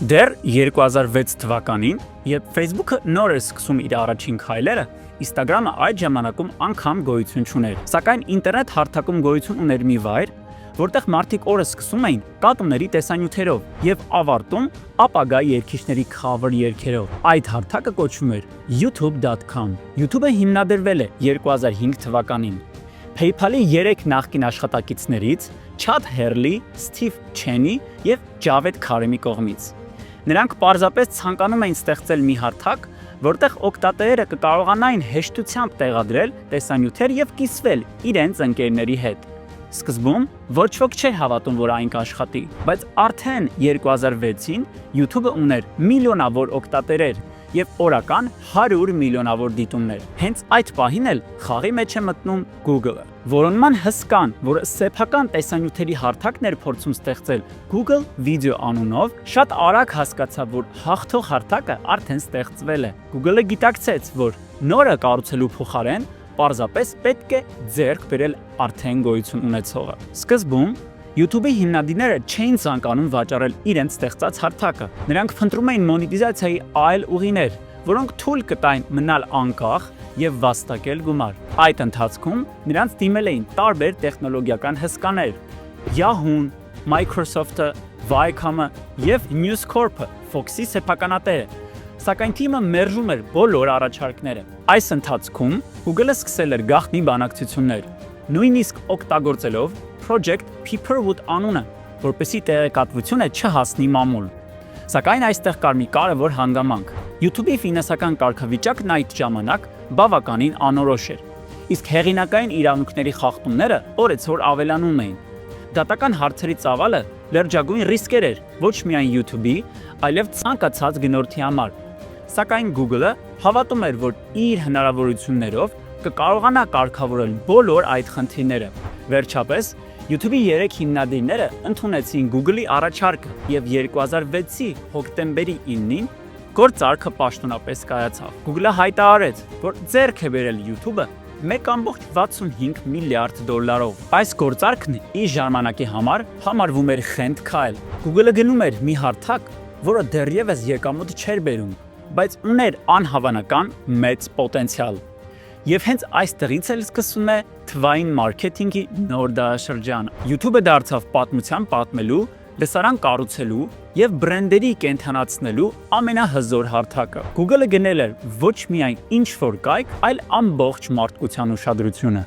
Դեռ 2006 թվականին, երբ Facebook-ը նոր էր սկսում իր առաջին քայլերը, Instagram-ը այդ ժամանակում անգամ գոյություն չուներ։ Սակայն ինտերնետ հարթակում գոյություն ուներ մի վայր, որտեղ մարդիկ օրը սկսում էին կատուների տեսանյութերով եւ ավարտում ապագա երգիչների cover երգերով։ Այդ հարթակը կոչվում էր youtube.com։ YouTube-ը հիմնադրվել է 2005 թվականին։ PayPal-ի 3 նախկին աշխատակիցներից Chad Hurley, Steve Cheney եւ Javed Karimi կողմից։ Նրանք պարզապես ցանկանում էին ստեղծել մի հարթակ, որտեղ օգտատերերը կկարողանային հեշտությամբ տեղադրել տեսանյութեր եւ կիսվել իրենց ընկերների հետ։ Սկզբում ոչ ոք չէր հավատում, որ այն կաշխատի, բայց արդեն 2006-ին YouTube-ը ուներ միլիոնավոր օգտատերեր եւ օրական 100 միլիոնավոր դիտումներ։ Հենց այդ պահին էլ խաղի մեջ է մտնում Google-ը։ Որոնման հսկան, որը սեփական տեսանյութերի հարթակն էր փորձում ստեղծել Google Video անունով, շատ արագ հասկացավ, որ հաղթող հարթակը արդեն ստեղծվել է։ Google-ը գիտակցեց, որ նորը կառուցելու փոխարեն պարզապես պետք է ձեռք բերել արդեն գոյություն ունեցողը։ Սկզբում YouTube-ի հիմնադիրները չէին ցանկանում վաճառել իրենց ստեղծած հարթակը։ Նրանք փնտրում էին մոնետիզացիայի այլ ուղիներ, որոնք թույլ կտային մնալ անկախ եւ վաստակել գումար։ Այդ ընթացքում նրանց դիմել էին տարբեր տեխնոլոգիական հսկաներ՝ Yahoo-ն, Microsoft-ը, Viacom-ը եւ News Corp-ը, Fox-ի սեփականատերը։ Սակայն թիմը մերժում էր բոլոր առաջարկները։ Այս ընթացքում Google-ը սկսել էր գաղտնի բանակցություններ, նույնիսկ օգտագործելով Project Pepperwood անունը, որպեսզի տեղեկատվությունը չհասնի մամուլ։ Սակայն այստեղ կար մի կարևոր հանգամանք։ YouTube-ի ֆինանսական կարգավիճակն այդ ժամանակ բավականին անորոշ էր, իսկ հեղինակային իրավունքների խախտումները օրեցօր ավելանում էին։ Դատական հարցերի ծավալը լրջագույն ռիսկեր էր ոչ միայն YouTube-ի, այլև ցանկացած գնորդի համար։ Սակայն Google-ը հավատում էր, որ իր հնարավորություններով կկարողանա կարգավորել բոլոր այդ խնդիրները։ Վերջապես YouTube-ի 3 հիմնադիրները ընդունեցին Google-ի առաջարկը եւ 2006-ի հոկտեմբերի 9-ին գործարքը պաշտոնապես կայացավ։ Google-ը հայտարարեց, որ ձեռք է բերել YouTube-ը 1.65 միլիարդ դոլարով։ Այս գործարքն իր ժամանակի համար համարվում էր խենթ քայլ։ Google-ը գնում էր մի հարթակ, որը դեռևս եկամուտ չէր բերում, բայց ուներ անհավանական մեծ պոտենցիալ։ Եվ հենց այստեղից էլ սկսվում է թվային մարքեթինգի նոր դարաշրջանը։ YouTube-ը դարձավ պատմության պատմելու, լսարան կառուցելու եւ բրենդերի կենթանացնելու ամենահզոր հարթակը։ Google-ը գնել էր ոչ միայն ինչ-որ կայք, այլ ամբողջ մարդկության ուշադրությունը։